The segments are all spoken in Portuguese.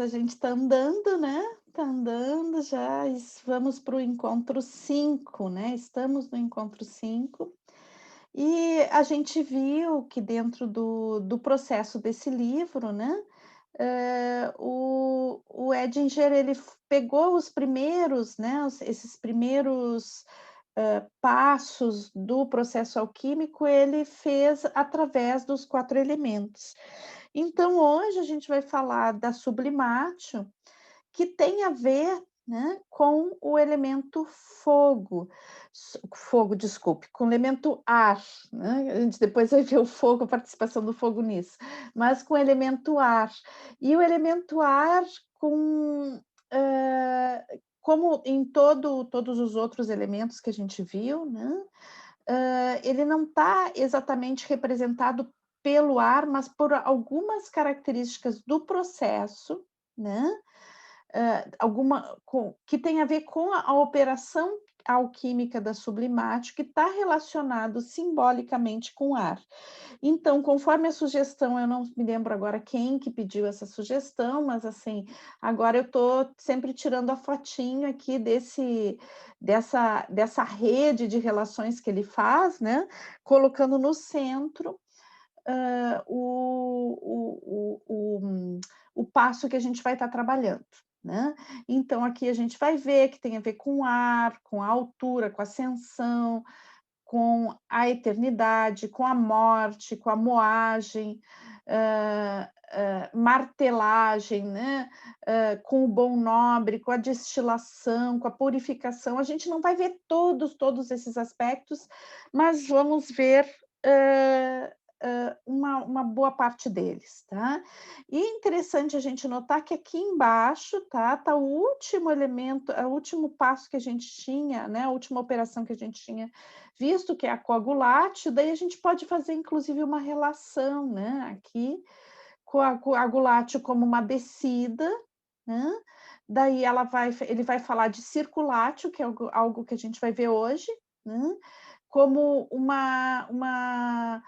a gente está andando, né? Está andando já, vamos para o encontro 5, né? Estamos no encontro 5 e a gente viu que dentro do processo desse livro, né? O Edinger ele pegou os primeiros, né? Esses primeiros passos do processo alquímico, ele fez através dos 4 elementos. Então, hoje a gente vai falar da sublimatio, que tem a ver, né, com o elemento fogo, fogo, desculpe, com o elemento ar, né? A gente depois vai ver o fogo, a participação do fogo nisso, mas com o elemento ar. E o elemento ar com como em todos os outros elementos que a gente viu, né? Ele não está exatamente representado pelo ar, mas por algumas características do processo, né? Que tem a ver com a operação alquímica da sublimatio, que está relacionado simbolicamente com o ar. Então, conforme a sugestão, eu não me lembro agora quem que pediu essa sugestão, mas assim, agora eu estou sempre tirando a fotinho aqui dessa rede de relações que ele faz, né? Colocando no centro o passo que a gente vai estar trabalhando. Né? Então, aqui a gente vai ver que tem a ver com o ar, com a altura, com a ascensão, com a eternidade, com a morte, com a moagem, martelagem, né? Com o bom nobre, com a destilação, com a purificação. A gente não vai ver todos esses aspectos, mas vamos ver uma boa parte deles, tá? E é interessante a gente notar que aqui embaixo, tá o último elemento, o último passo que a gente tinha, né? A última operação que a gente tinha visto, que é a coagulatio, daí a gente pode fazer, inclusive, uma relação, né? Aqui, com a coagulatio como uma descida, né? Daí ele vai falar de circulatio, que é algo que a gente vai ver hoje, né? Como uma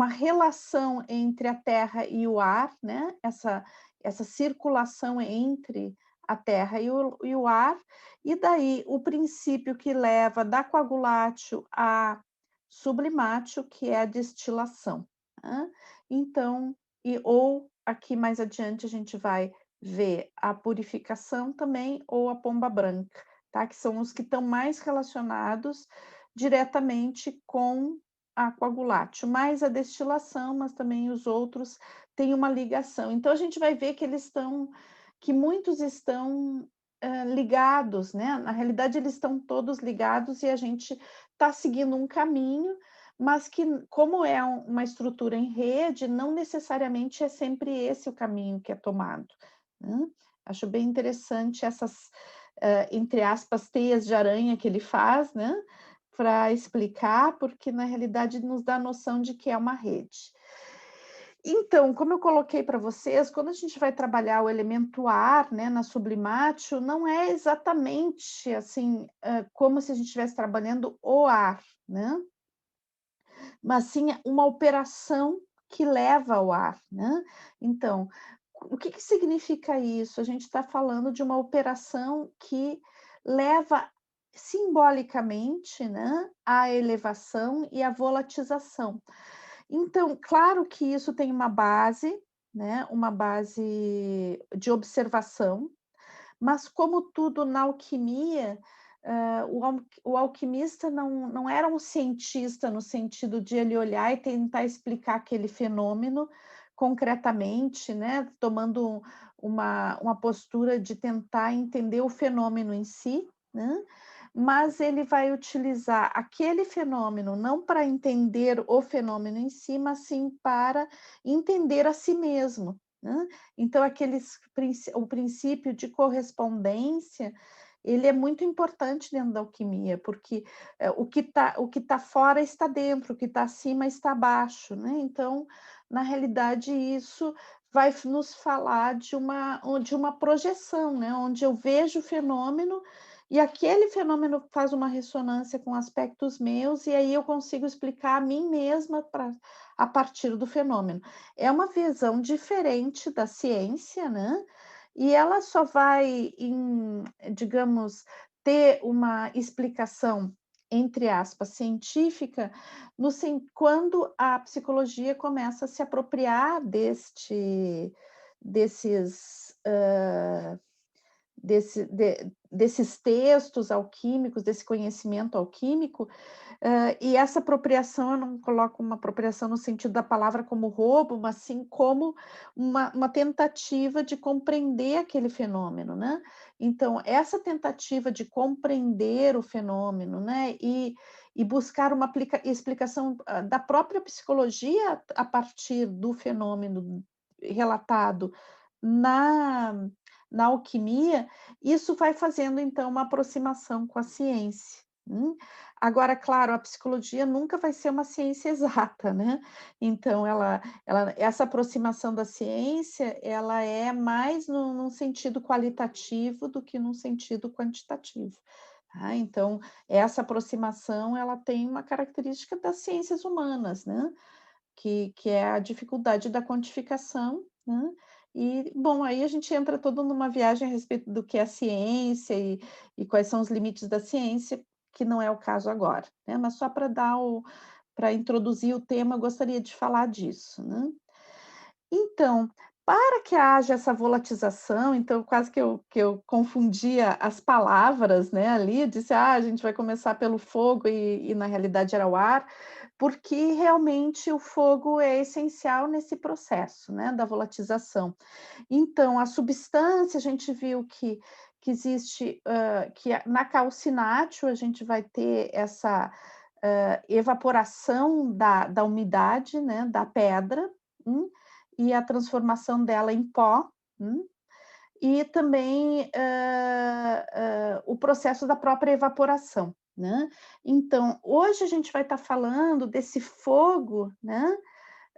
relação entre a terra e o ar, né? Essa circulação entre a terra e o ar, e daí o princípio que leva da coagulatio à sublimatio, que é a destilação. Né? Então, ou aqui mais adiante a gente vai ver a purificação também, ou a pomba branca, tá? Que são os que estão mais relacionados diretamente com a coagulatio, mais a destilação, mas também os outros têm uma ligação. Então, a gente vai ver que muitos estão ligados, né? Na realidade, eles estão todos ligados e a gente está seguindo um caminho, mas que, como é uma estrutura em rede, não necessariamente é sempre esse o caminho que é tomado. Né? Acho bem interessante essas, entre aspas, teias de aranha que ele faz, né? Para explicar, porque na realidade nos dá a noção de que é uma rede. Então, como eu coloquei para vocês, quando a gente vai trabalhar o elemento ar, né, na sublimatio, não é exatamente assim, como se a gente estivesse trabalhando o ar, né? Mas sim uma operação que leva ao ar, né? Então, o que significa isso? A gente está falando de uma operação que leva simbolicamente, né, à elevação e à volatização. Então, claro que isso tem uma base, né, uma base de observação, mas como tudo na alquimia, o alquimista não era um cientista no sentido de ele olhar e tentar explicar aquele fenômeno concretamente, né, tomando uma postura de tentar entender o fenômeno em si, né, mas ele vai utilizar aquele fenômeno não para entender o fenômeno em si, mas sim para entender a si mesmo, né? Então, o princípio de correspondência, ele é muito importante dentro da alquimia, porque o que tá fora está dentro, o que está acima está abaixo, né? Então, na realidade, isso vai nos falar de uma projeção, né? Onde eu vejo o fenômeno e aquele fenômeno faz uma ressonância com aspectos meus, e aí eu consigo explicar a mim mesma a partir do fenômeno. É uma visão diferente da ciência, né? e ela só vai digamos, ter uma explicação, entre aspas, científica, quando a psicologia começa a se apropriar desses, desses textos alquímicos, desse conhecimento alquímico, e essa apropriação, eu não coloco uma apropriação no sentido da palavra como roubo, mas sim como uma tentativa de compreender aquele fenômeno, né. Então, essa tentativa de compreender o fenômeno, né, e buscar uma explicação, da própria psicologia a partir do fenômeno relatado na na alquimia, isso vai fazendo então uma aproximação com a ciência. Agora, claro, a psicologia nunca vai ser uma ciência exata, né, então essa aproximação da ciência, ela é mais num sentido qualitativo do que num sentido quantitativo, tá. Então, essa aproximação, ela tem uma característica das ciências humanas, né, que é a dificuldade da quantificação, né, e, bom, aí a gente entra todo numa viagem a respeito do que é a ciência e quais são os limites da ciência, que não é o caso agora, né, mas só para introduzir o tema, eu gostaria de falar disso, né. Então, para que haja essa volatização, então quase que eu confundia as palavras, né, ali, disse: "Ah, a gente vai começar pelo fogo", e na realidade era o ar, porque realmente o fogo é essencial nesse processo, né, da volatização. Então, a substância, a gente viu que existe, na calcinátil a gente vai ter essa, evaporação da umidade, né, da pedra, hum, e a transformação dela em pó, e também, o processo da própria evaporação, né. Então, hoje a gente vai estar falando desse fogo, né,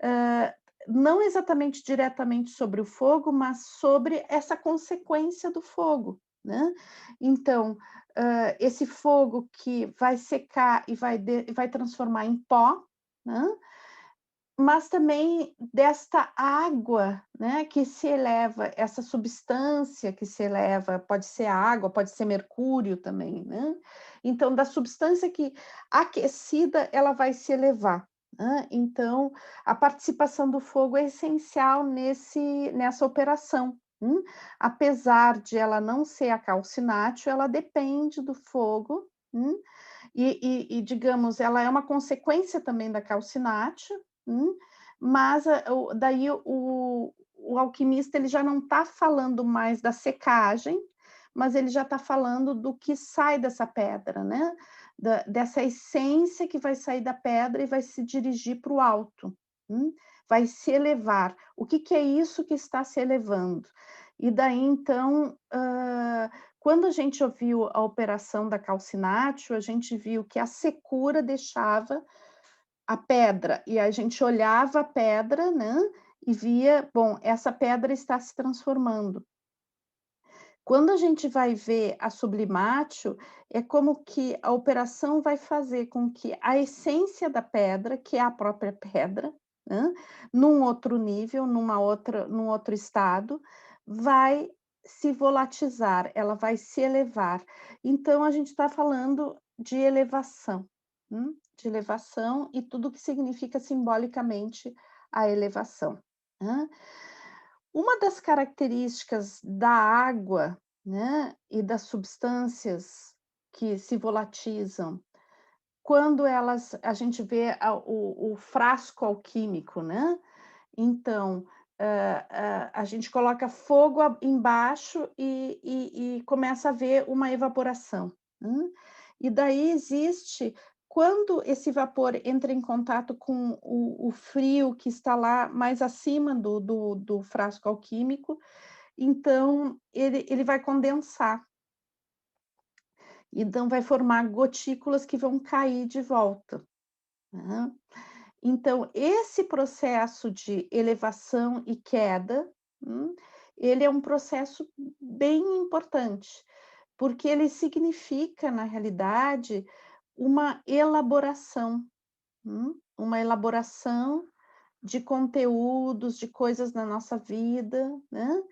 hã, não exatamente diretamente sobre o fogo, mas sobre essa consequência do fogo, né. Então, esse fogo que vai secar e vai transformar em pó, né, mas também desta água, né, que se eleva, essa substância que se eleva, pode ser água, pode ser mercúrio também, né. Então, da substância que aquecida, ela vai se elevar, né. Então, a participação do fogo é essencial nessa operação, apesar de ela não ser a calcinátil, ela depende do fogo, digamos, ela é uma consequência também da calcinátil, mas daí o alquimista, ele já não está falando mais da secagem, mas ele já está falando do que sai dessa pedra, né, dessa essência que vai sair da pedra e vai se dirigir para o alto, vai se elevar. O que que é isso que está se elevando? E daí então, quando a gente ouviu a operação da calcinátil, a gente viu que a secura deixava a pedra, e a gente olhava a pedra, né, e via: "Bom, essa pedra está se transformando". Quando a gente vai ver a sublimátil, é como que a operação vai fazer com que a essência da pedra, que é a própria pedra, hã, num outro nível, num outro estado, vai se volatizar, ela vai se elevar. Então a gente está falando de elevação e tudo que significa simbolicamente a elevação, hã. Uma das características da água, né, e das substâncias que se volatilizam, quando a gente vê o frasco alquímico, né, então, a gente coloca fogo embaixo e começa a ver uma evaporação, e daí existe, quando esse vapor entra em contato com o frio que está lá mais acima do frasco alquímico, então ele vai condensar, então vai formar gotículas que vão cair de volta, né. Então, esse processo de elevação e queda, ele é um processo bem importante, porque ele significa, na realidade, uma elaboração de conteúdos, de coisas na nossa vida, né,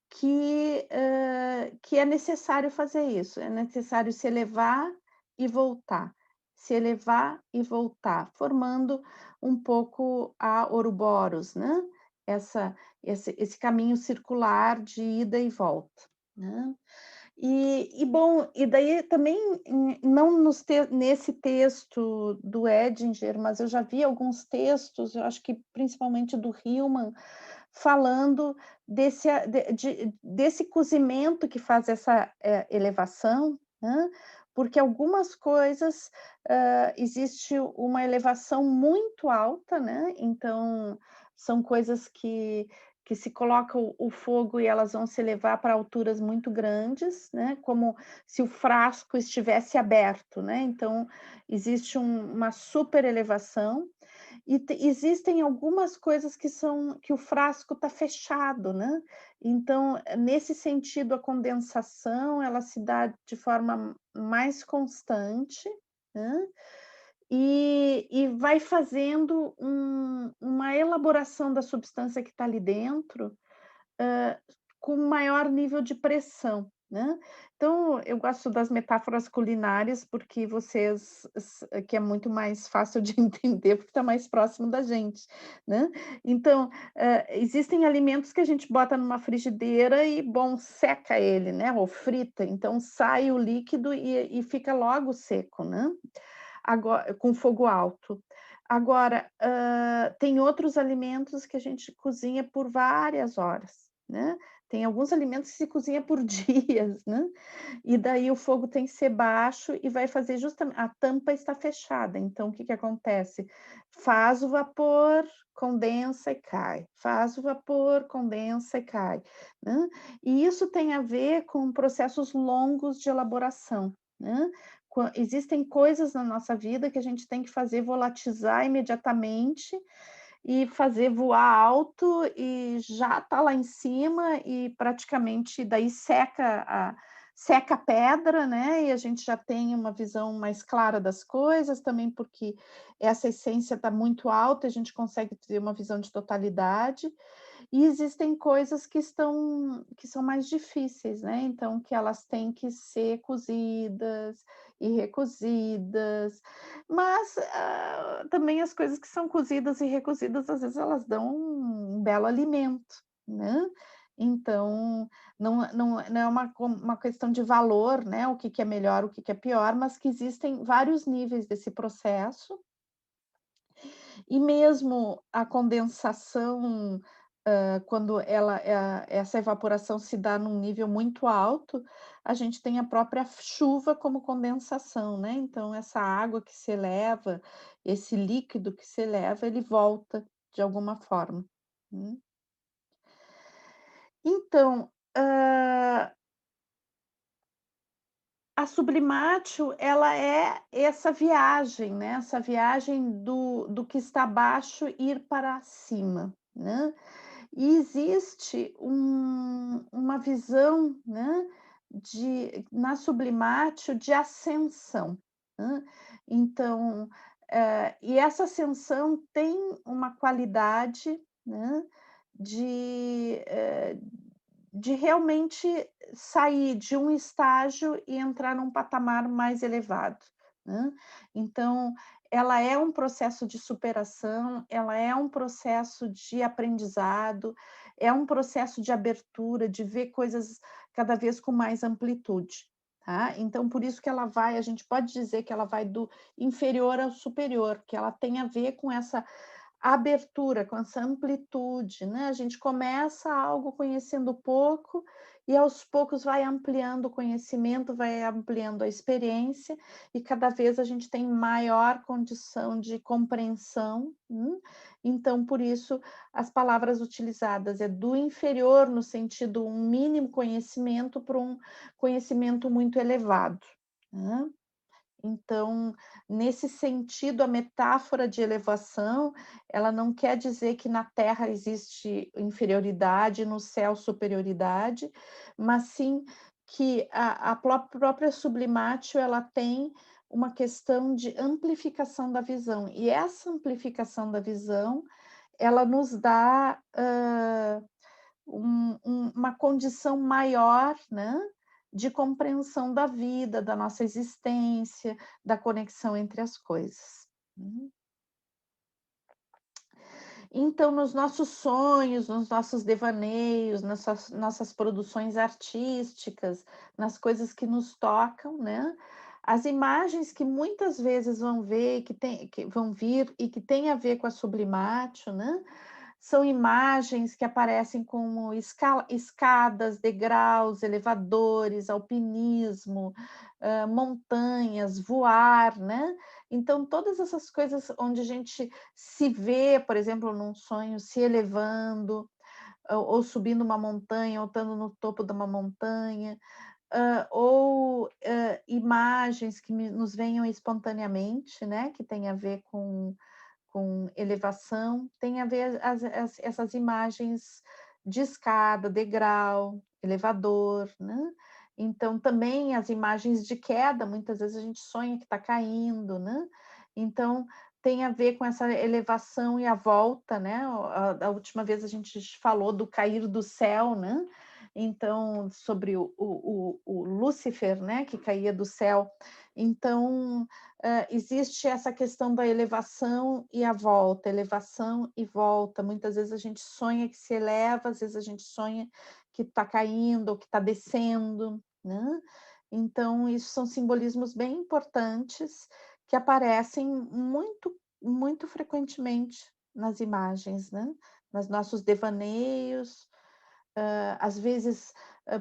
que é necessário fazer isso, é necessário se elevar e voltar, se elevar e voltar, formando um pouco a Ouroboros, né, esse caminho circular de ida e volta, né. Bom, e daí também, não nesse texto do Edinger, mas eu já vi alguns textos, eu acho que principalmente do Hillman, falando desse cozimento que faz essa, elevação, né, porque algumas coisas, existe uma elevação muito alta, né, então são coisas que se coloca o fogo e elas vão se elevar para alturas muito grandes, né, como se o frasco estivesse aberto, né, então existe uma super elevação, e existem algumas coisas que o frasco está fechado, né, então, nesse sentido, a condensação, ela se dá de forma mais constante, né, e vai fazendo uma elaboração da substância que está ali dentro, hã, com maior nível de pressão, né. Então, eu gosto das metáforas culinárias, porque que é muito mais fácil de entender, porque está mais próximo da gente, né. Então, existem alimentos que a gente bota numa frigideira e, bom, seca ele, né, ou frita, então sai o líquido e fica logo seco, né, com fogo alto. Agora, tem outros alimentos que a gente cozinha por várias horas, né. Tem alguns alimentos que se cozinha por dias, né, e daí o fogo tem que ser baixo e vai fazer justamente a tampa está fechada, então o que que acontece? Faz o vapor, condensa e cai, faz o vapor, condensa e cai, né. E isso tem a ver com processos longos de elaboração, né. Existem coisas na nossa vida que a gente tem que fazer volatizar imediatamente e fazer voar alto e já está lá em cima e praticamente daí seca a pedra, né, e a gente já tem uma visão mais clara das coisas, também porque essa essência está muito alta, a gente consegue ter uma visão de totalidade. E existem coisas que são mais difíceis, né, então que elas têm que ser cozidas e recozidas, mas, também as coisas que são cozidas e recozidas, às vezes, elas dão um belo alimento, né. Então, não é uma questão de valor, né, o que que é melhor, o que que é pior, mas que existem vários níveis desse processo, e mesmo a condensação, quando essa evaporação se dá num nível muito alto, a gente tem a própria chuva como condensação, né, então essa água que se eleva, esse líquido que se eleva, ele volta de alguma forma, né. Então, a Sublimatio, ela é essa viagem, né, essa viagem do que está abaixo ir para cima, né. E existe uma visão, né, na Sublimatio de ascensão, né. Então, e essa ascensão tem uma qualidade, né, de, de realmente sair de um estágio e entrar num patamar mais elevado, né. Então, ela é um processo de superação, ela é um processo de aprendizado, é um processo de abertura, de ver coisas cada vez com mais amplitude, tá. Então por isso que a gente pode dizer que ela vai do inferior ao superior, que ela tem a ver com essa abertura, com essa amplitude, né, a gente começa algo conhecendo pouco e aos poucos vai ampliando o conhecimento, vai ampliando a experiência e cada vez a gente tem maior condição de compreensão, então por isso as palavras utilizadas é do inferior no sentido um mínimo conhecimento para um conhecimento muito elevado, né. Então, nesse sentido, a metáfora de elevação, ela não quer dizer que na Terra existe inferioridade, no céu superioridade, mas sim que a própria Sublimatio, ela tem uma questão de amplificação da visão, e essa amplificação da visão, ela nos dá, uma condição maior, né, de compreensão da vida, da nossa existência, da conexão entre as coisas. Então, nos nossos sonhos, nos nossos devaneios, nas nossas produções artísticas, nas coisas que nos tocam, né? As imagens que muitas vezes vão ver, que vão vir e que tem a ver com a sublimátil, né? São imagens que aparecem como escadas, degraus, elevadores, alpinismo, montanhas, voar, né? Então, todas essas coisas onde a gente se vê, por exemplo, num sonho, se elevando, ou subindo uma montanha, ou estando no topo de uma montanha, ou imagens que nos venham espontaneamente, né? Que tem a ver com elevação, tem a ver essas imagens de escada, degrau, elevador, né? Então, também as imagens de queda, muitas vezes a gente sonha que está caindo, né? Então, tem a ver com essa elevação e a volta, né? A última vez a gente falou do cair do céu, né? Então, sobre o Lúcifer, né? Que caía do céu. Então, existe essa questão da elevação e a volta, elevação e volta. Muitas vezes a gente sonha que se eleva, às vezes a gente sonha que está caindo ou que está descendo, né? Então, isso são simbolismos bem importantes que aparecem muito frequentemente nas imagens, né? Nos nossos devaneios, às vezes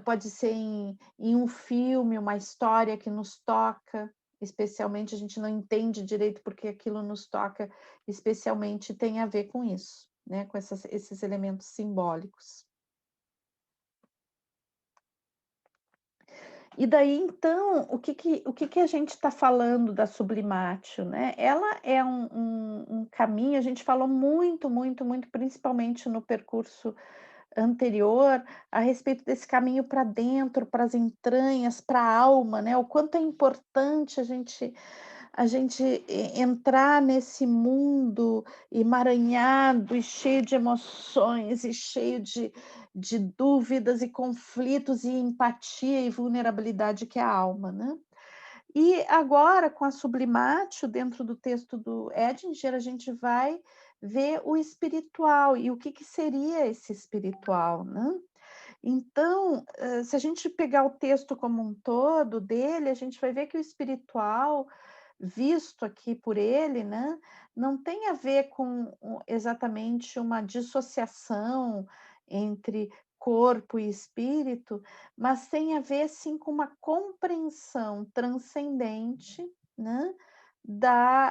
pode ser em um filme, uma história que nos toca, especialmente a gente não entende direito porque aquilo nos toca, especialmente tem a ver com isso, né? Com esses elementos simbólicos. E daí, então, o que a gente está falando da sublimátil, né? Ela é um caminho, a gente falou muito, principalmente no percurso anterior, a respeito desse caminho para dentro, para as entranhas, para a alma, né? O quanto é importante a gente entrar nesse mundo emaranhado e cheio de emoções e cheio de dúvidas e conflitos e empatia e vulnerabilidade que é a alma, né? E agora, com a sublimátil, dentro do texto do Edinger, a gente vai ver o espiritual e o que seria esse espiritual, né? Então, se a gente pegar o texto como um todo dele, a gente vai ver que o espiritual, visto aqui por ele, né, não tem a ver com exatamente uma dissociação entre corpo e espírito, mas tem a ver, sim, com uma compreensão transcendente, né,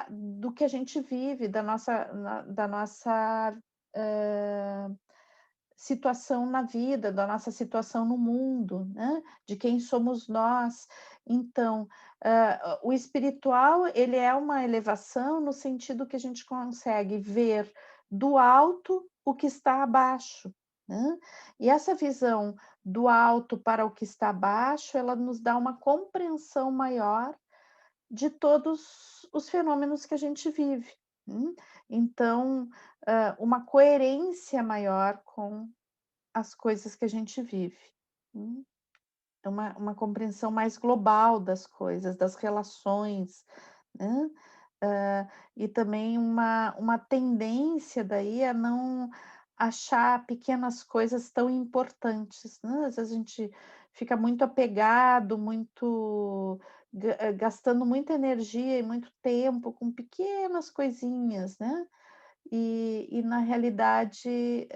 do que a gente vive, da nossa situação na vida, da nossa situação no mundo, né? De quem somos nós. Então, o espiritual, ele é uma elevação no sentido que a gente consegue ver do alto o que está abaixo, né? E essa visão do alto para o que está abaixo, ela nos dá uma compreensão maior de todos os fenômenos que a gente vive. Então, uma coerência maior com as coisas que a gente vive. É uma compreensão mais global das coisas, das relações, né? E também uma tendência daí a não achar pequenas coisas tão importantes, né? Às vezes a gente fica muito apegado, gastando muita energia e muito tempo com pequenas coisinhas, né? E na realidade,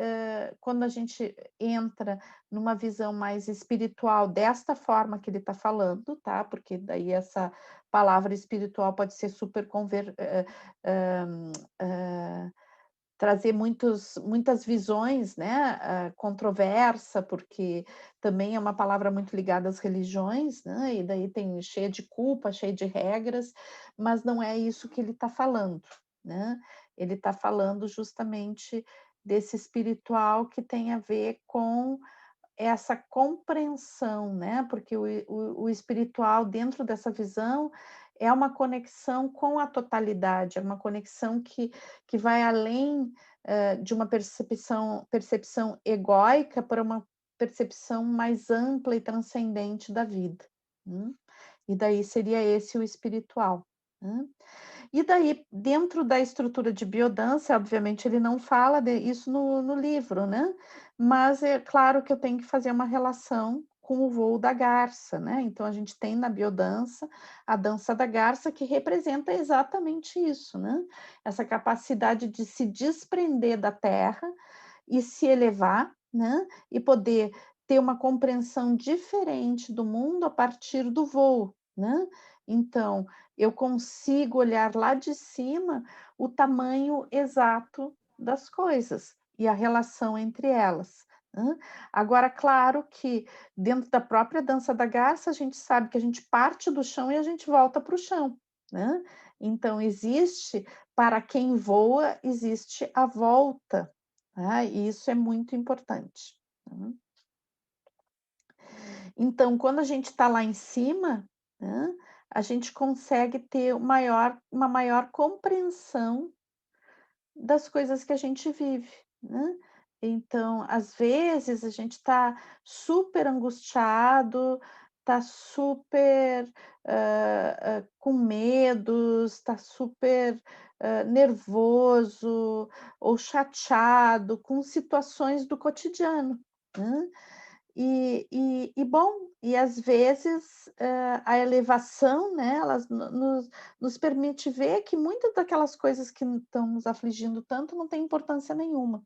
quando a gente entra numa visão mais espiritual, desta forma que ele está falando, tá? Porque daí essa palavra espiritual pode ser super trazer muitas visões, né? Controversa, porque também é uma palavra muito ligada às religiões, né? E daí tem cheia de culpa, cheia de regras, mas não é isso que ele está falando, né? Ele está falando justamente desse espiritual que tem a ver com essa compreensão, né? Porque o espiritual, dentro dessa visão, é uma conexão com a totalidade, é uma conexão que vai além de uma percepção egóica para uma percepção mais ampla e transcendente da vida. E daí seria esse o espiritual. E daí, dentro da estrutura de biodança, obviamente ele não fala isso no livro, né? Mas é claro que eu tenho que fazer uma relação com o voo da garça, né? Então a gente tem na biodança a dança da garça, que representa exatamente isso, né? Essa capacidade de se desprender da terra e se elevar, né? E poder ter uma compreensão diferente do mundo a partir do voo, né? Então, eu consigo olhar lá de cima o tamanho exato das coisas e a relação entre elas. Né? Agora, claro que dentro da própria dança da garça, a gente sabe que a gente parte do chão e a gente volta para o chão. Né? Então, existe, para quem voa, existe a volta. Tá? E isso é muito importante. Né? Então, quando a gente está lá em cima, né, a gente consegue ter uma maior compreensão das coisas que a gente vive, né? Então, às vezes, a gente está super angustiado, está super com medos, está super nervoso ou chateado com situações do cotidiano, né? Bom, e às vezes, a elevação, né, elas nos permite ver que muitas daquelas coisas que estão nos afligindo tanto não tem importância nenhuma.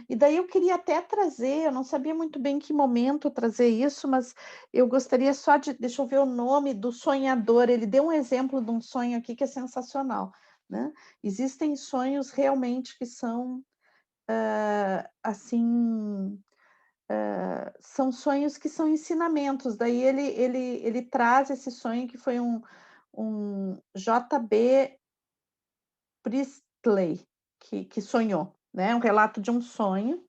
E daí eu queria até trazer, eu não sabia muito bem em que momento trazer isso, mas eu gostaria só de, deixa eu ver o nome do sonhador, ele deu um exemplo de um sonho aqui que é sensacional, né? Existem sonhos realmente que são, assim, são sonhos que são ensinamentos. Daí ele traz esse sonho que foi um J.B. Priestley que sonhou, né? Um relato de um sonho.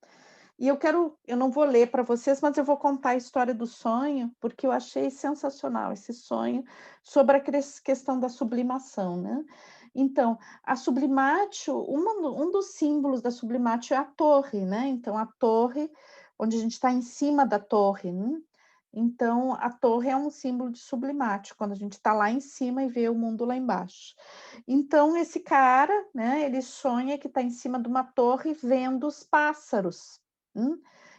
E eu não vou ler para vocês, mas eu vou contar a história do sonho, porque eu achei sensacional esse sonho sobre a questão da sublimação, né? Então, a sublimatio, um dos símbolos da sublimatio é a torre, né? Então, a torre, onde a gente está em cima da torre, né? Então, a torre é um símbolo de sublimatio, quando a gente está lá em cima e vê o mundo lá embaixo. Então, esse cara, né, ele sonha que está em cima de uma torre vendo os pássaros.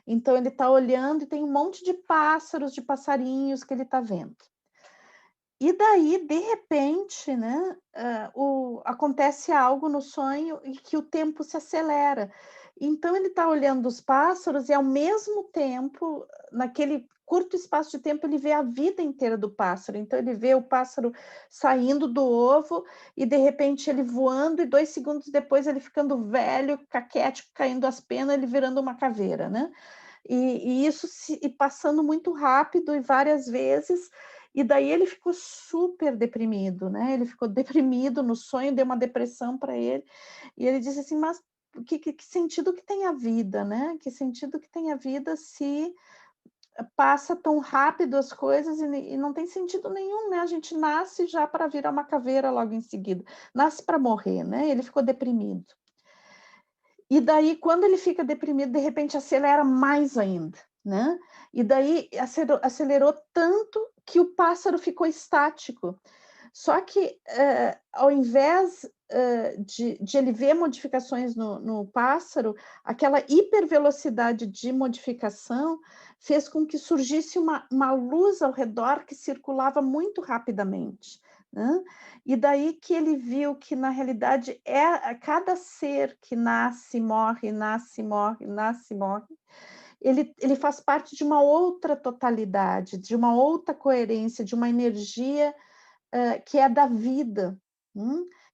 Então, ele está olhando e tem um monte de pássaros, de passarinhos que ele está vendo. E daí, de repente, né, acontece algo no sonho e que o tempo se acelera. Então, ele está olhando os pássaros e, ao mesmo tempo, naquele curto espaço de tempo, ele vê a vida inteira do pássaro. Então, ele vê o pássaro saindo do ovo e, de repente, ele voando, e 2 segundos depois, ele ficando velho, caquético, caindo as penas, ele virando uma caveira, né? E isso e passando muito rápido e várias vezes, e daí ele ficou super deprimido, né? Ele ficou deprimido no sonho, deu uma depressão para ele, e ele disse assim: mas que sentido que tem a vida, né? Que sentido que tem a vida se passa tão rápido as coisas e não tem sentido nenhum, né? A gente nasce já para virar uma caveira logo em seguida, nasce para morrer, né? Ele ficou deprimido. E daí, quando ele fica deprimido, de repente acelera mais ainda, né? E daí acelerou tanto que o pássaro ficou estático. Só que, ao invés de ele ver modificações no pássaro, aquela hipervelocidade de modificação fez com que surgisse uma luz ao redor que circulava muito rapidamente. Né? E daí que ele viu que, na realidade, cada ser que nasce, morre, nasce, morre, nasce, morre, ele faz parte de uma outra totalidade, de uma outra coerência, de uma energia que é da vida,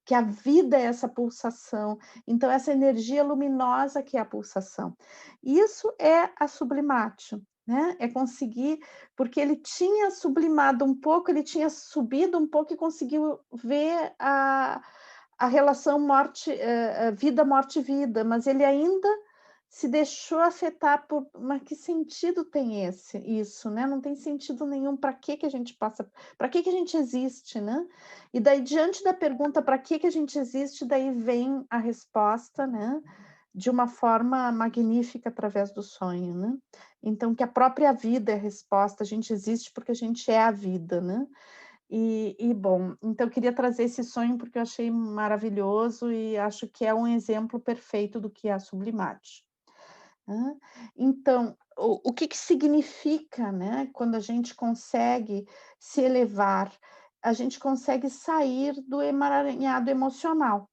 que a vida é essa pulsação. Então, essa energia luminosa que é a pulsação. Isso é a sublimatio. Né? É conseguir, porque ele tinha sublimado um pouco, ele tinha subido um pouco e conseguiu ver a relação vida, morte, vida, mas ele ainda se deixou afetar por, mas que sentido tem isso, né? Não tem sentido nenhum. Para que a gente passa, para que a gente existe, né? E daí, diante da pergunta para que a gente existe, daí vem a resposta, né? de uma forma magnífica através do sonho, né. Então que a própria vida é a resposta, a gente existe porque a gente é a vida, né. Bom, então eu queria trazer esse sonho porque eu achei maravilhoso e acho que é um exemplo perfeito do que é a Sublimate. Hã. Então, o que que significa, né, quando a gente consegue se elevar, a gente consegue sair do emaranhado emocional,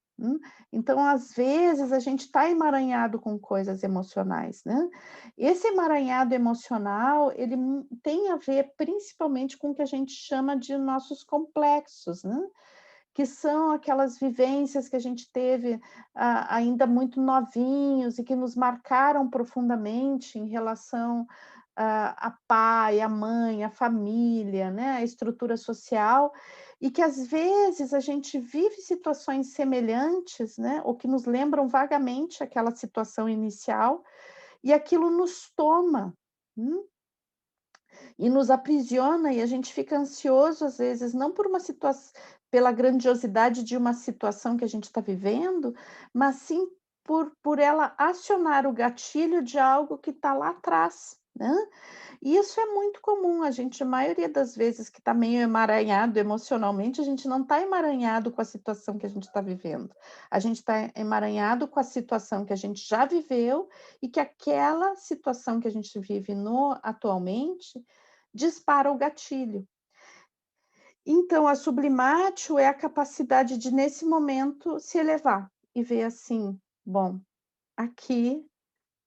Então, às vezes, a gente está emaranhado com coisas emocionais, né. Esse emaranhado emocional, ele tem a ver principalmente com o que a gente chama de nossos complexos, né, que são aquelas vivências que a gente teve, ainda muito novinhos e que nos marcaram profundamente em relação, a pai, a mãe, a família, né, a estrutura social, e que às vezes a gente vive situações semelhantes, né, ou que nos lembram vagamente aquela situação inicial, e aquilo nos toma, hum, e nos aprisiona e a gente fica ansioso, às vezes, não por uma situação pela grandiosidade de uma situação que a gente está vivendo, mas sim por ela acionar o gatilho de algo que está lá atrás, né. E isso é muito comum, a gente a maioria das vezes que está meio emaranhado emocionalmente, a gente não está emaranhado com a situação que a gente está vivendo. A gente está emaranhado com a situação que a gente já viveu e que aquela situação que a gente vive no atualmente dispara o gatilho. Então, a sublimatio é a capacidade de, nesse momento, se elevar e ver assim: "Bom, aqui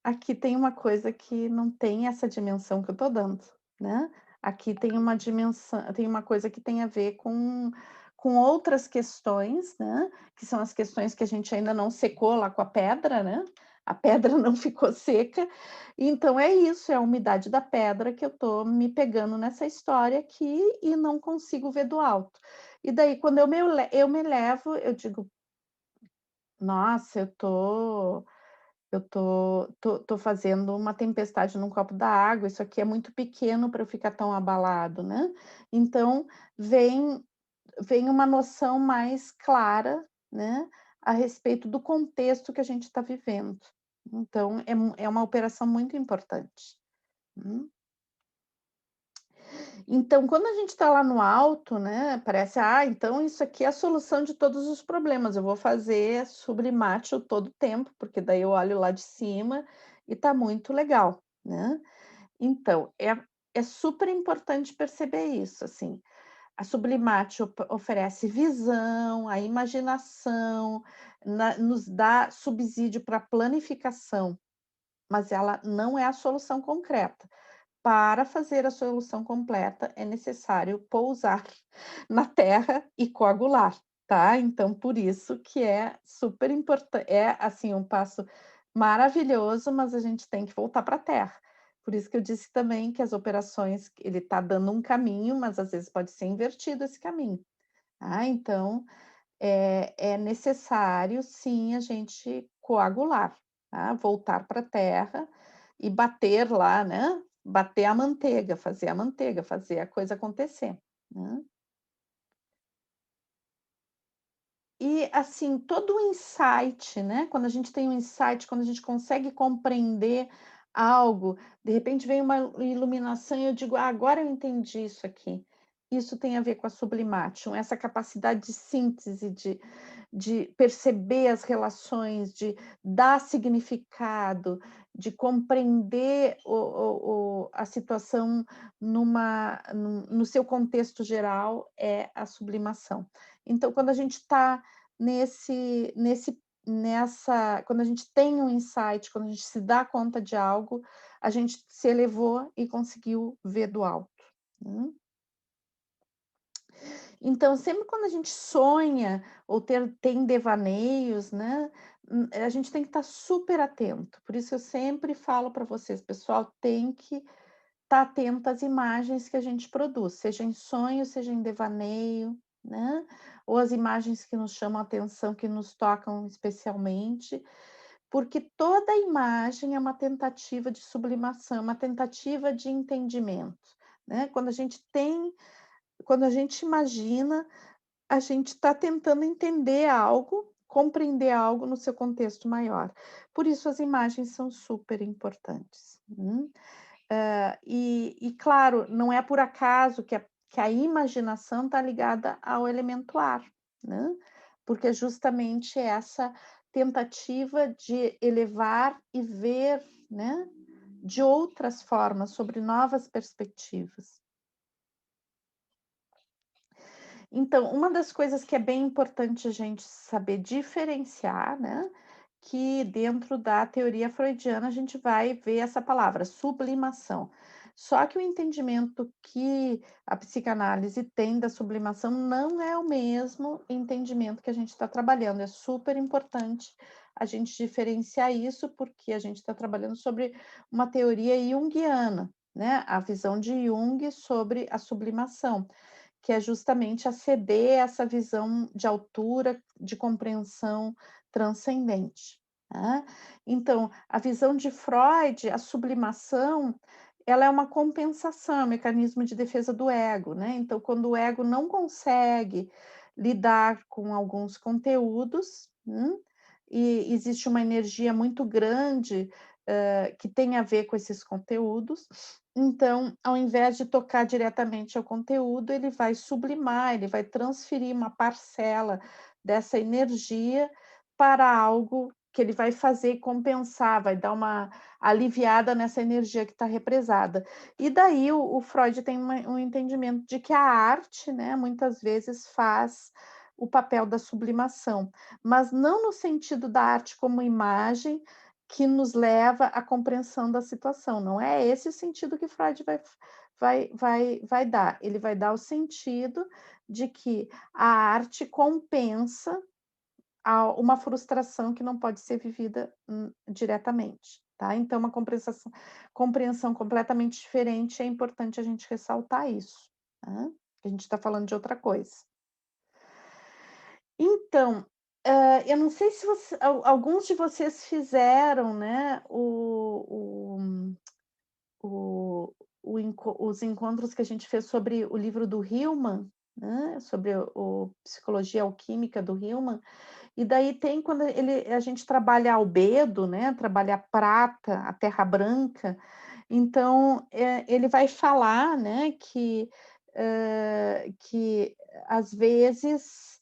aqui tem uma coisa que não tem essa dimensão que eu estou dando, né. Aqui tem uma dimensão tem uma coisa que tem a ver com outras questões, né, que são as questões que a gente ainda não secou lá com a pedra, né, a pedra não ficou seca, então é isso, é a umidade da pedra que eu estou me pegando nessa história aqui e não consigo ver do alto. E daí quando eu me elevo, eu digo: "Nossa, eu tô fazendo uma tempestade num copo d'água, isso aqui é muito pequeno para eu ficar tão abalado, né. Então, vem vem uma noção mais clara, né, a respeito do contexto que a gente está vivendo. Então, é uma operação muito importante. Hum. Então, quando a gente está lá no alto, né, parece: "Ah, então isso aqui é a solução de todos os problemas, eu vou fazer Sublimatio todo tempo, porque daí eu olho lá de cima e tá muito legal", né. Então, é super importante perceber isso, assim, a Sublimatio oferece visão, a imaginação, nos dá subsídio para planificação, mas ela não é a solução concreta. Para fazer a solução completa, é necessário pousar na terra e coagular, tá. Então por isso que é super importante, é, assim, um passo maravilhoso, mas a gente tem que voltar para a terra. Por isso que eu disse também que as operações ele está dando um caminho, mas às vezes pode ser invertido esse caminho, tá. Então, é necessário sim a gente coagular, tá, voltar para a terra e bater lá, né, bater a manteiga, fazer a coisa acontecer, né. E, assim, todo o insight, né, quando a gente tem um insight, quando a gente consegue compreender algo, de repente vem uma iluminação e eu digo: "Ah, agora eu entendi isso aqui". Isso tem a ver com a sublimation, essa capacidade de síntese, de perceber as relações, de dar significado, de compreender a situação no seu contexto geral, é a sublimação. Então, quando a gente está quando a gente tem um insight, quando a gente se dá conta de algo, a gente se elevou e conseguiu ver do alto, né. Então, sempre quando a gente sonha ou tem devaneios, né, a gente tem que estar super atento. Por isso eu sempre falo para vocês: "Pessoal, tem que estar atento às imagens que a gente produz, seja em sonho, seja em devaneio, né, ou as imagens que nos chamam a atenção, que nos tocam especialmente, porque toda imagem é uma tentativa de sublimação, é uma tentativa de entendimento, né. Quando a gente imagina, a gente está tentando entender algo compreender algo no seu contexto maior. Por isso as imagens são super importantes. E claro, não é por acaso que a imaginação está ligada ao elemento ar, né? Porque é justamente essa tentativa de elevar e ver, né, de outras formas, sobre novas perspectivas. Então, uma das coisas que é bem importante a gente saber diferenciar, né, que dentro da teoria freudiana a gente vai ver essa palavra, sublimação. Só que o entendimento que a psicanálise tem da sublimação não é o mesmo entendimento que a gente está trabalhando. É super importante a gente diferenciar isso, porque a gente está trabalhando sobre uma teoria junguiana, né? A visão de Jung sobre a sublimação, que é justamente aceder a essa visão de altura, de compreensão transcendente, né? Então, a visão de Freud, a sublimação, ela é uma compensação, é um mecanismo de defesa do ego, né? Então, quando o ego não consegue lidar com alguns conteúdos, e existe uma energia muito grande que tem a ver com esses conteúdos, então, ao invés de tocar diretamente ao conteúdo, ele vai sublimar, ele vai transferir uma parcela dessa energia para algo que ele vai fazer compensar, vai dar uma aliviada nessa energia que está represada. E daí o Freud tem um entendimento de que a arte, né, muitas vezes faz o papel da sublimação, mas não no sentido da arte como imagem, que nos leva à compreensão da situação. Não é esse o sentido que Freud vai dar. Ele vai dar o sentido de que a arte compensa uma frustração que não pode ser vivida diretamente. Tá? Então, uma compreensão completamente diferente, é importante a gente ressaltar isso. Tá? A gente está falando de outra coisa. Então, eu não sei se alguns de vocês fizeram, né, os encontros que a gente fez sobre o livro do Hillman, né, sobre o Psicologia Alquímica do Hillman, e daí tem quando a gente trabalha albedo, né, trabalha a prata, a terra branca, então, ele vai falar, né, que às vezes,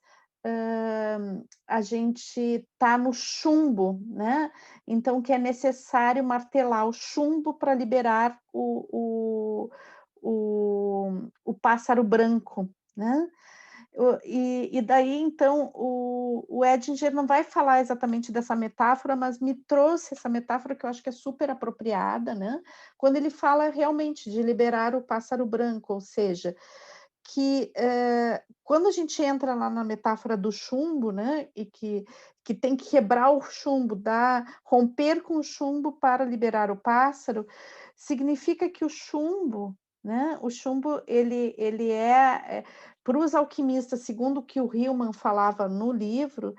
a gente está no chumbo, né, então que é necessário martelar o chumbo para liberar o pássaro branco, né. E daí, então, o Edinger não vai falar exatamente dessa metáfora, mas me trouxe essa metáfora que eu acho que é super apropriada, né, quando ele fala realmente de liberar o pássaro branco, ou seja, que, quando a gente entra lá na metáfora do chumbo, né, e que tem que quebrar o chumbo, romper com o chumbo para liberar o pássaro, significa que o chumbo, né, o chumbo ele para os alquimistas, segundo o que o Hillman falava no livro,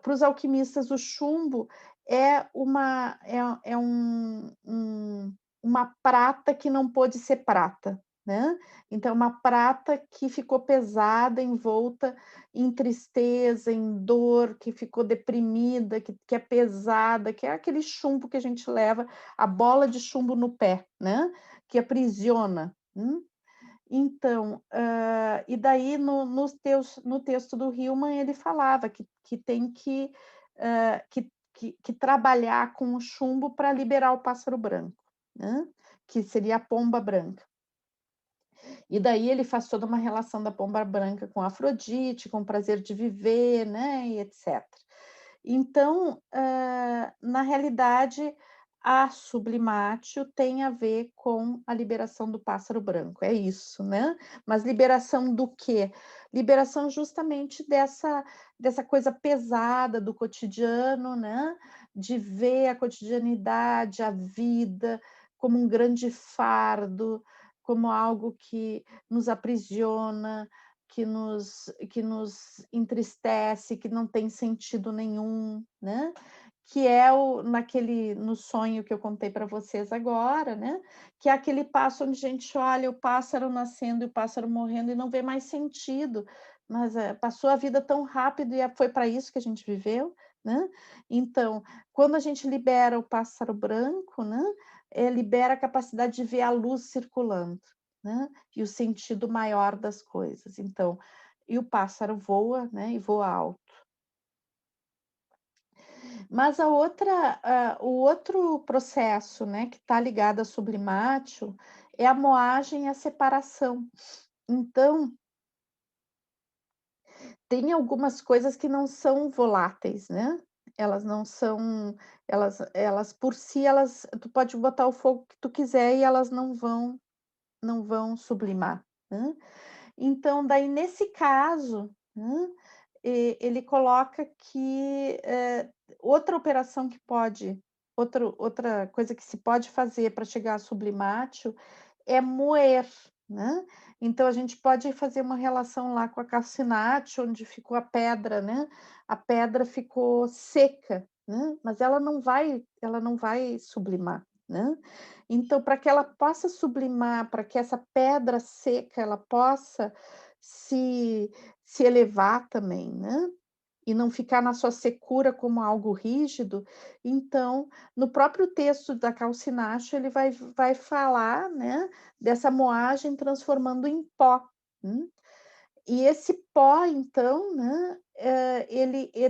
para os alquimistas o chumbo é uma prata que não pôde ser prata, né. Então, uma prata que ficou pesada, envolta em tristeza, em dor, que ficou deprimida, que é pesada, que é aquele chumbo que a gente leva, a bola de chumbo no pé, né, que aprisiona. Então, e daí no texto do Hillman ele falava que tem que trabalhar com o chumbo para liberar o pássaro branco, né, que seria a pomba branca. E daí ele faz toda uma relação da pomba branca com Afrodite, com o prazer de viver, né, e etc. Então, na realidade, a sublimatio tem a ver com a liberação do pássaro branco, é isso, né. Mas liberação do quê? Liberação justamente dessa coisa pesada do cotidiano, né, de ver a cotidianidade, a vida, como um grande fardo, como algo que nos aprisiona, que nos entristece, que não tem sentido nenhum, né, que é no sonho que eu contei para vocês agora, né, que é aquele passo onde a gente olha o pássaro nascendo e o pássaro morrendo e não vê mais sentido, mas, passou a vida tão rápido e foi para isso que a gente viveu, né. Então, quando a gente libera o pássaro branco, né, libera a capacidade de ver a luz circulando, né, e o sentido maior das coisas. Então e o pássaro voa, né, e voa alto. Mas o outro processo, né, que está ligado à sublimátil, é a moagem e a separação. Então, tem algumas coisas que não são voláteis, né, elas não são elas por si, elas tu pode botar o fogo que tu quiser e elas não vão sublimar, né. Então daí nesse caso, né, ele coloca que, outra operação que pode outra coisa que se pode fazer para chegar a sublimátil é moer, né. Então a gente pode fazer uma relação lá com a calcinato, onde ficou a pedra, né, a pedra ficou seca, né, mas ela não vai sublimar, né. Então para que ela possa sublimar, para que essa pedra seca ela possa se se elevar também, né, e não ficar na sua secura como algo rígido, então, no próprio texto da Calcinacho, ele vai falar, né, dessa moagem transformando em pó, e esse pó então, né,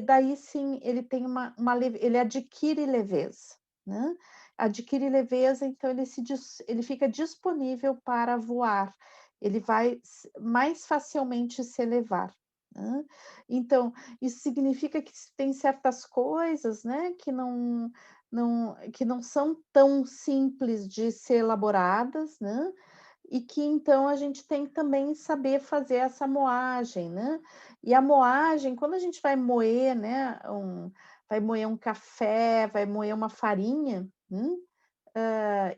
daí sim, ele tem uma ele adquire leveza, né, adquire leveza, então ele fica disponível para voar, ele vai mais facilmente se elevar, né. Então, isso significa que tem certas coisas, né, que não são tão simples de ser elaboradas, né, e que então a gente tem que também saber fazer essa moagem, né. E a moagem, quando a gente vai moer, né, vai moer um café, vai moer uma farinha,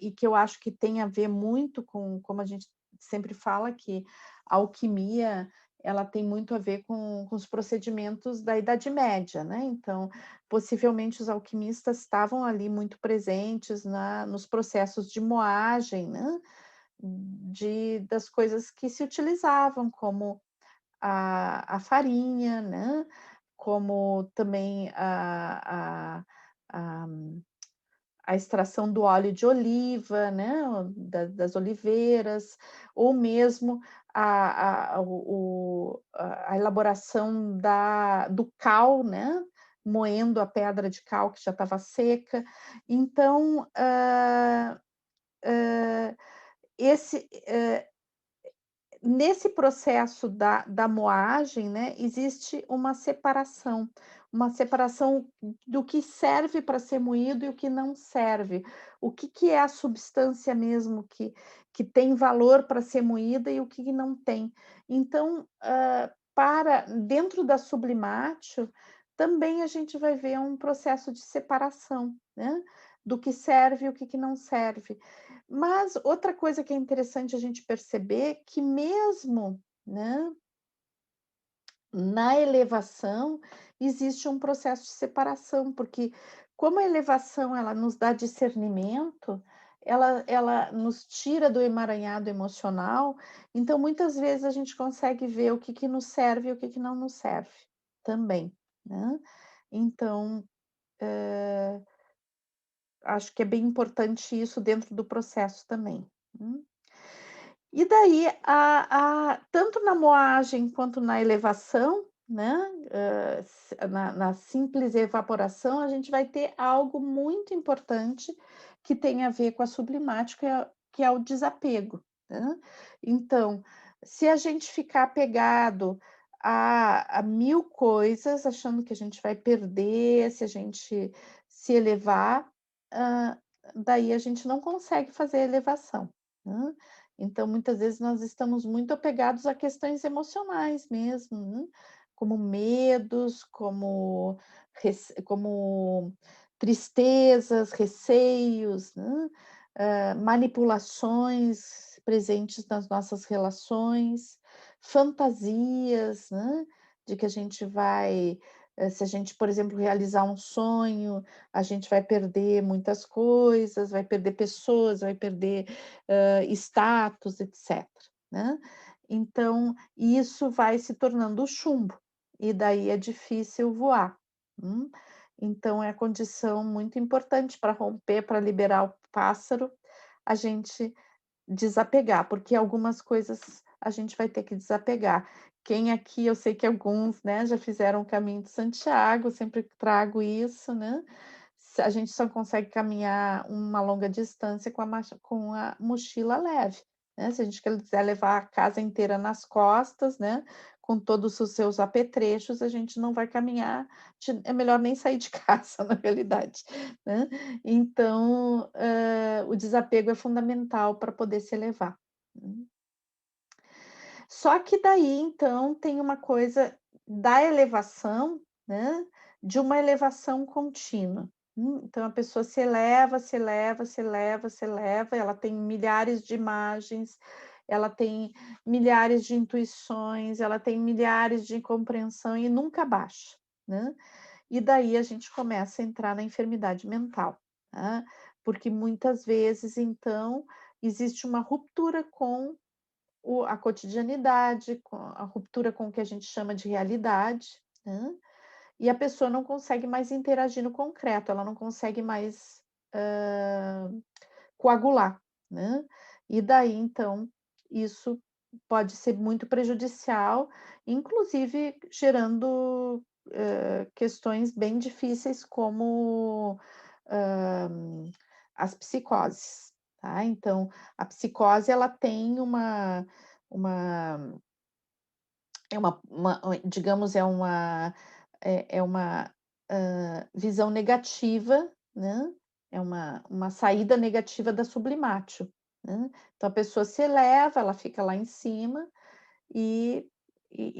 e que eu acho que tem a ver muito com como a gente sempre fala que a alquimia, ela tem muito a ver com os procedimentos da Idade Média, né, então, possivelmente os alquimistas estavam ali muito presentes nos processos de moagem, né, das coisas que se utilizavam, como a farinha, né, como também a a extração do óleo de oliva, né, das oliveiras, ou mesmo a elaboração do cal, né, moendo a pedra de cal que já estava seca. Então, hã, esse, nesse processo da moagem, né, existe uma separação do que serve para ser moído e o que não serve. O que que é a substância mesmo que tem valor para ser moída e o que não tem. Então, para dentro da sublimátil, também a gente vai ver um processo de separação, né, do que serve e o que não serve. Mas outra coisa que é interessante a gente perceber que mesmo, né, na elevação existe um processo de separação, porque como a elevação ela nos dá discernimento, ela nos tira do emaranhado emocional, então muitas vezes a gente consegue ver o que que nos serve e o que que não nos serve também, né. Então, acho que é bem importante isso dentro do processo também. E daí tanto na moagem quanto na elevação, né, na simples evaporação, a gente vai ter algo muito importante que tem a ver com a sublimática, que é o desapego, né. Então, se a gente ficar apegado a 1000 coisas, achando que a gente vai perder se a gente se elevar, hã, daí a gente não consegue fazer a elevação, né. Então, muitas vezes, nós estamos muito apegados a questões emocionais mesmo, né, como medos, como tristezas, receios, né, manipulações presentes nas nossas relações, fantasias, né, de que a gente vai se a gente, por exemplo, realizar um sonho, a gente vai perder muitas coisas, vai perder pessoas, vai perder status, etc, né. Então, isso vai se tornando chumbo, e daí é difícil voar. hum. Então, é a condição muito importante para romper, para liberar o pássaro, a gente desapegar, porque algumas coisas a gente vai ter que desapegar. Quem aqui, eu sei que alguns, né, já fizeram o caminho de Santiago, sempre trago isso, né? A gente só consegue caminhar uma longa distância com a mochila leve, né? Se a gente quiser levar a casa inteira nas costas, né, com todos os seus apetrechos, a gente não vai caminhar, é melhor nem sair de casa, na realidade, né? Então, o desapego é fundamental para poder se elevar. Só que daí, então, tem uma coisa da elevação, né, de uma elevação contínua. Então a pessoa se eleva, se eleva, se eleva, se eleva, ela tem milhares de imagens, ela tem milhares de intuições, ela tem milhares de compreensão e nunca baixa, né. E daí a gente começa a entrar na enfermidade mental, né, porque muitas vezes, então, existe uma ruptura com a cotidianidade, com a ruptura com o que a gente chama de realidade, né, e a pessoa não consegue mais interagir no concreto, ela não consegue mais, coagular, né. E daí, então, isso pode ser muito prejudicial, inclusive gerando, questões bem difíceis como, hã, as psicoses, tá. Então, a psicose ela tem uma digamos, é uma, visão negativa, né, é uma saída negativa da sublimátil, né. Então a pessoa se eleva, ela fica lá em cima e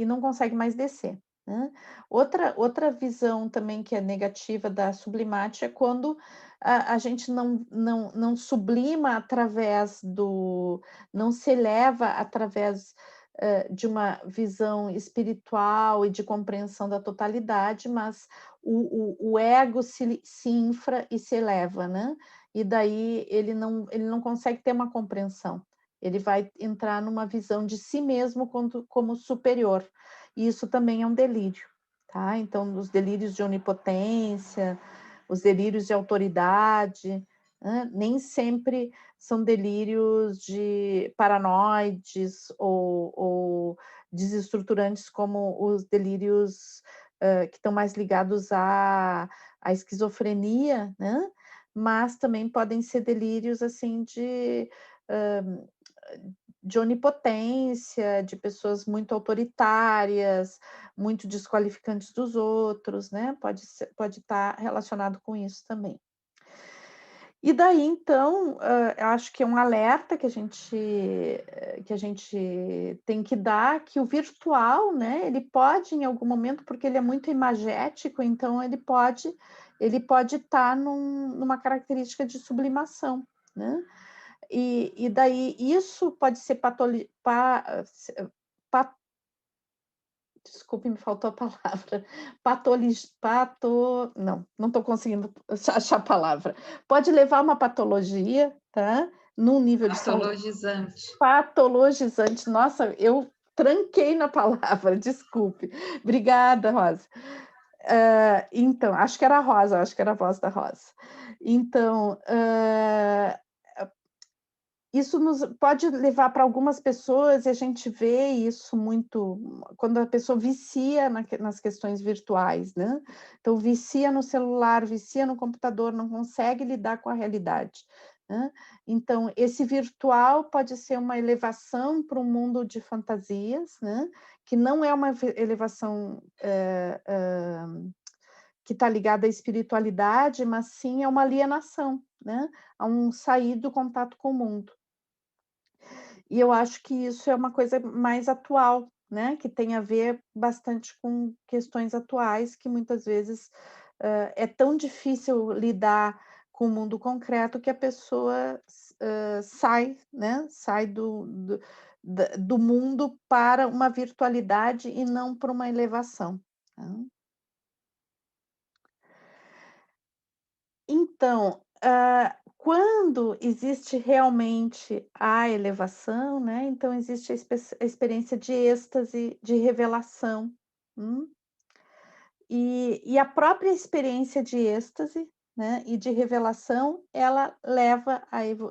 não consegue mais descer, né. Outra visão também que é negativa da sublimátil é quando a gente não sublima através do não se eleva através de uma visão espiritual e de compreensão da totalidade, mas o ego se infra e se eleva, né, e daí ele não consegue ter uma compreensão, ele vai entrar numa visão de si mesmo como superior, e isso também é um delírio, tá. Então os delírios de onipotência, os delírios de autoridade, nem sempre são delírios de paranoides ou desestruturantes como os delírios, que estão mais ligados à esquizofrenia, né, mas também podem ser delírios, assim, hã, de onipotência, de pessoas muito autoritárias, muito desqualificantes dos outros, né, pode estar relacionado com isso também. E daí então, eu acho que é um alerta que a gente tem que dar, que o virtual, né, ele pode em algum momento, porque ele é muito imagético, então ele pode estar numa característica de sublimação, né. E daí isso pode ser desculpe, me faltou a palavra. Não estou conseguindo achar a palavra. Pode levar a uma patologia, tá, num nível de saúde Patologizante. patologizante. Nossa, eu tranquei na palavra, desculpe. Obrigada, Rosa. Então, acho que era a Rosa, acho que era a voz da Rosa. Então, isso nos pode levar para algumas pessoas, e a gente vê isso muito quando a pessoa vicia nas questões virtuais, né. Então vicia no celular, vicia no computador, não consegue lidar com a realidade, né. Então esse virtual pode ser uma elevação para um mundo de fantasias, né, que não é uma elevação, que está ligada à espiritualidade, mas sim a uma alienação, né, a um sair do contato com o mundo. E eu acho que isso é uma coisa mais atual, né, que tem a ver bastante com questões atuais que muitas vezes, é tão difícil lidar com o mundo concreto que a pessoa sai, né, sai do mundo para uma virtualidade e não para uma elevação, tá. Então, Quando existe realmente a elevação, né, então existe a experiência de êxtase, de revelação, hum? E a própria experiência de êxtase, né, e de revelação, ela leva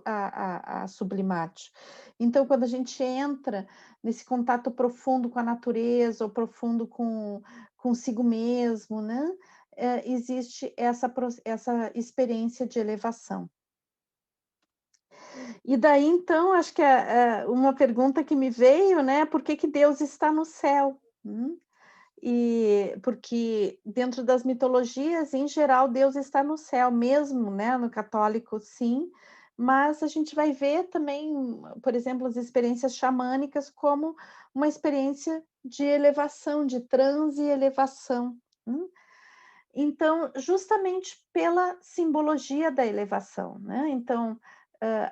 a sublimate. Então, quando a gente entra nesse contato profundo com a natureza, ou profundo com consigo mesmo, né, existe essa experiência de elevação. E daí, então, acho que uma pergunta que me veio, né, por que que Deus está no céu? E porque dentro das mitologias, em geral, Deus está no céu, mesmo, né, no católico, sim, mas a gente vai ver também, por exemplo, as experiências xamânicas como uma experiência de elevação, de transe e elevação. hum. Então, justamente pela simbologia da elevação, né? Então,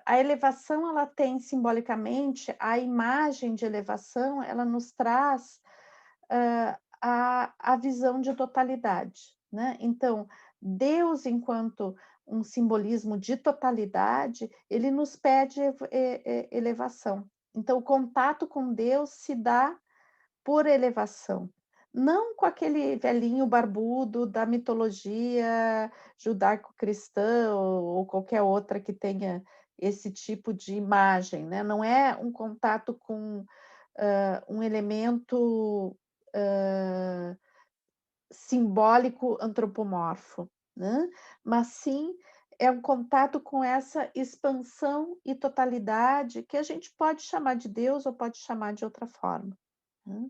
a elevação, ela tem simbolicamente a imagem de elevação, ela nos traz a visão de totalidade, né? Então, Deus, enquanto um simbolismo de totalidade, ele nos pede elevação. Então, o contato com Deus se dá por elevação, não com aquele velhinho barbudo da mitologia judaico-cristã ou qualquer outra que tenha esse tipo de imagem, né? Não é um contato com um elemento simbólico antropomorfo, né? Mas sim é um contato com essa expansão e totalidade que a gente pode chamar de Deus ou pode chamar de outra forma. Né?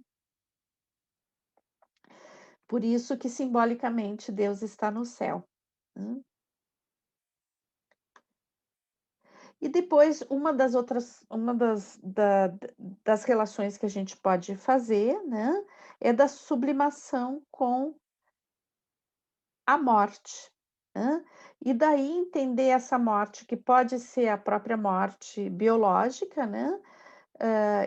Por isso que simbolicamente Deus está no céu. Né? E depois uma das relações que a gente pode fazer, né, é da sublimação com a morte. Né? E daí entender essa morte, que pode ser a própria morte biológica, né?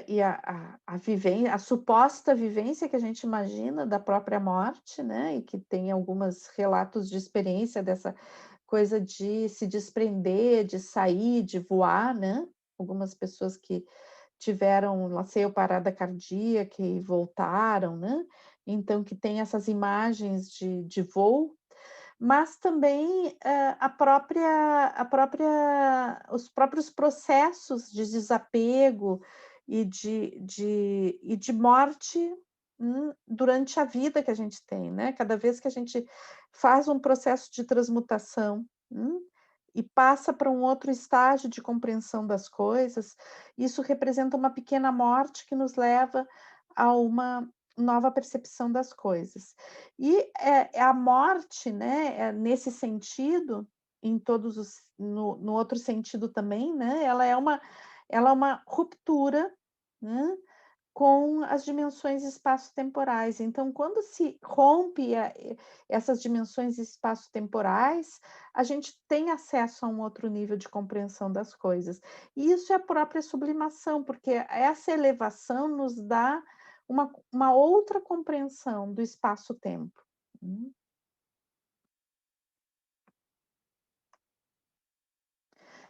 E a suposta vivência que a gente imagina da própria morte, né? E que tem alguns relatos de experiência dessa coisa de se desprender, de sair, de voar, né? Algumas pessoas que tiveram, não sei, parada cardíaca e voltaram, né? Então, que tem essas imagens de voo, mas também os próprios processos de desapego e de morte durante a vida que a gente tem, né? Cada vez que a gente faz um processo de transmutação e passa para um outro estágio de compreensão das coisas, isso representa uma pequena morte que nos leva a uma nova percepção das coisas. E a morte, né, nesse sentido, em todos no outro sentido também, né, ela é uma ruptura, né, com as dimensões espaço-temporais. Então, quando se rompe essas dimensões espaço-temporais, a gente tem acesso a um outro nível de compreensão das coisas. E isso é a própria sublimação, porque essa elevação nos dá uma outra compreensão do espaço-tempo.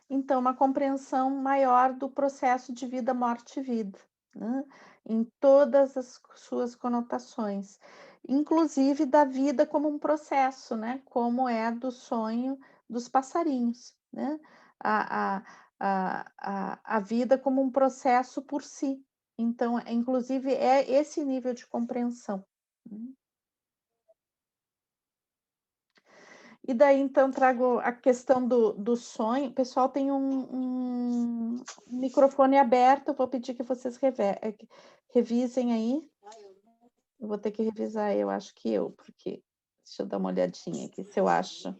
Então, uma compreensão maior do processo de vida, morte e vida, né? Em todas as suas conotações, inclusive da vida como um processo, né? Como é do sonho dos passarinhos, né? A, a, a vida como um processo por si. Então, inclusive, é esse nível de compreensão. Né? E daí, então, trago a questão do sonho. O pessoal tem um microfone aberto, eu vou pedir que vocês revisem aí. Eu vou ter que revisar, eu acho que porque. Deixa eu dar uma olhadinha aqui, se eu acho.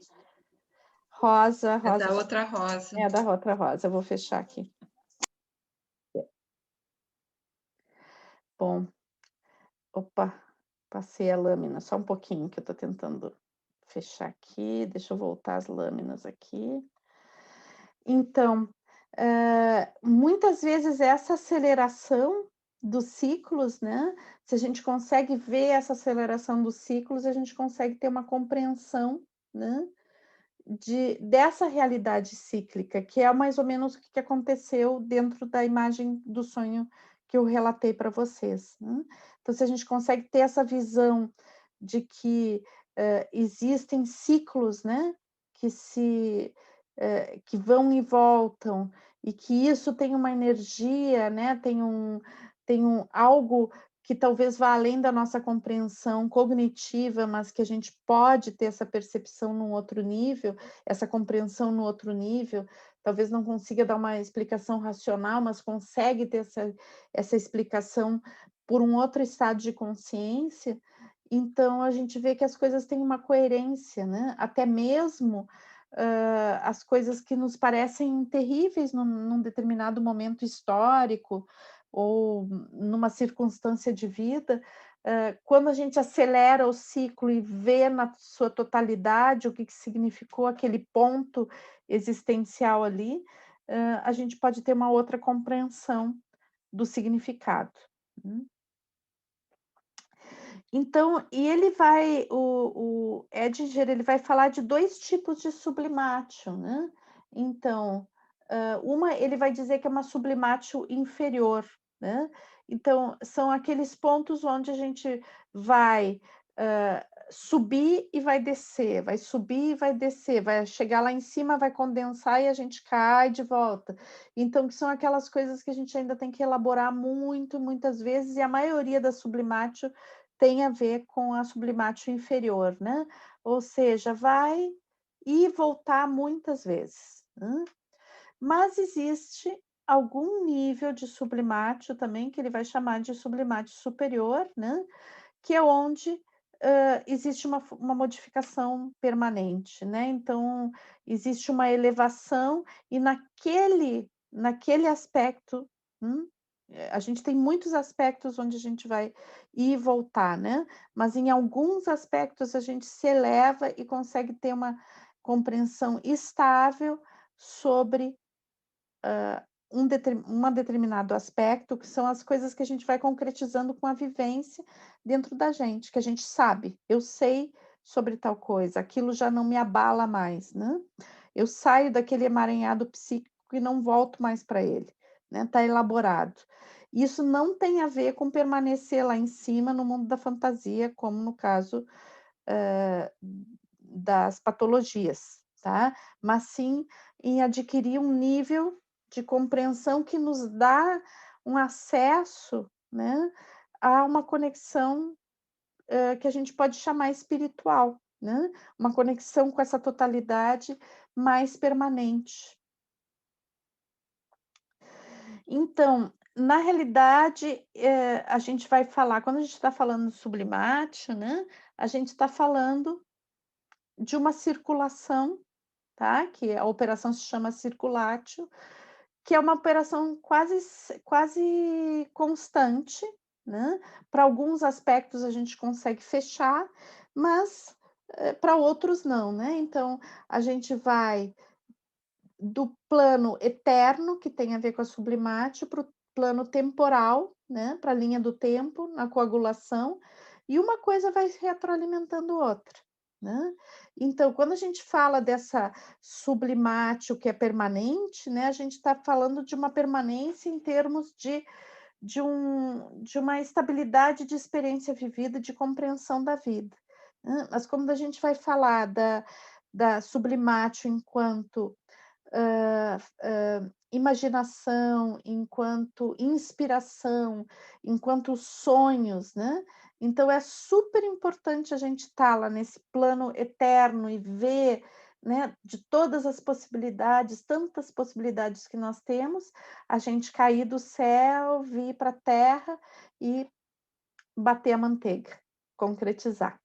Rosa, É Rosa. da outra Rosa. É da outra Rosa, eu vou fechar aqui. Bom, opa, passei a lâmina, só um pouquinho que eu estou tentando fechar aqui. Deixa eu voltar as lâminas aqui. Então, muitas vezes essa aceleração dos ciclos, né? Se a gente consegue ver essa aceleração dos ciclos, a gente consegue ter uma compreensão, né? dessa realidade cíclica, que é mais ou menos o que aconteceu dentro da imagem do sonho que eu relatei para vocês, né. Então, se a gente consegue ter essa visão de que, existem ciclos, né, que que vão e voltam, e que isso tem uma energia, né, tem algo que talvez vá além da nossa compreensão cognitiva, mas que a gente pode ter essa percepção num outro nível, essa compreensão no outro nível, talvez não consiga dar uma explicação racional, mas consegue ter essa explicação por um outro estado de consciência, então a gente vê que as coisas têm uma coerência, né, até mesmo, as coisas que nos parecem terríveis num determinado momento histórico, ou numa circunstância de vida, quando a gente acelera o ciclo e vê na sua totalidade o que que significou aquele ponto existencial ali, a gente pode ter uma outra compreensão do significado, né. Então, e ele vai o Edinger, ele vai falar de 2 tipos de sublimatio, né. Então, uma ele vai dizer que é uma sublimatio inferior, né. Então, são aqueles pontos onde a gente vai, subir e vai descer, vai subir e vai descer, vai chegar lá em cima, vai condensar e a gente cai de volta. Então, que são aquelas coisas que a gente ainda tem que elaborar muito, muitas vezes, e a maioria das sublimatio tem a ver com a sublimatio inferior, né, ou seja, vai e voltar muitas vezes, né. Mas existe algum nível de sublimatio também, que ele vai chamar de sublimatio superior, né, que é onde, existe uma modificação permanente, né, então existe uma elevação e naquele aspecto, a gente tem muitos aspectos onde a gente vai ir e voltar, né, mas em alguns aspectos a gente se eleva e consegue ter uma compreensão estável sobre determinado aspecto, que são as coisas que a gente vai concretizando com a vivência dentro da gente, que a gente sabe, eu sei sobre tal coisa, aquilo já não me abala mais, né. Eu saio daquele emaranhado psíquico e não volto mais para ele, né, está elaborado. Isso não tem a ver com permanecer lá em cima no mundo da fantasia, como no caso, das patologias, tá, mas sim em adquirir um nível de compreensão que nos dá um acesso, né, a uma conexão, que a gente pode chamar espiritual, né, uma conexão com essa totalidade mais permanente. Então, na realidade, a gente vai falar quando a gente está falando sublimatio, né, a gente está falando de uma circulação, tá, que a operação se chama circulatio, que é uma operação quase constante, né, para alguns aspectos a gente consegue fechar, mas, para outros não, né. Então, a gente vai do plano eterno, que tem a ver com a sublimatio, para o plano temporal, né, para a linha do tempo, na coagulação, e uma coisa vai retroalimentando outra, né. Então, quando a gente fala dessa sublimatio que é permanente, né, a gente está falando de uma permanência em termos de uma estabilidade de experiência vivida, de compreensão da vida, né. Mas quando a gente vai falar da sublimatio enquanto imaginação, enquanto inspiração, enquanto sonhos, né. Então é super importante a gente estar lá nesse plano eterno e ver, né, de todas as possibilidades, tantas possibilidades que nós temos, a gente cair do céu, vir para a terra e bater a manteiga, concretizar.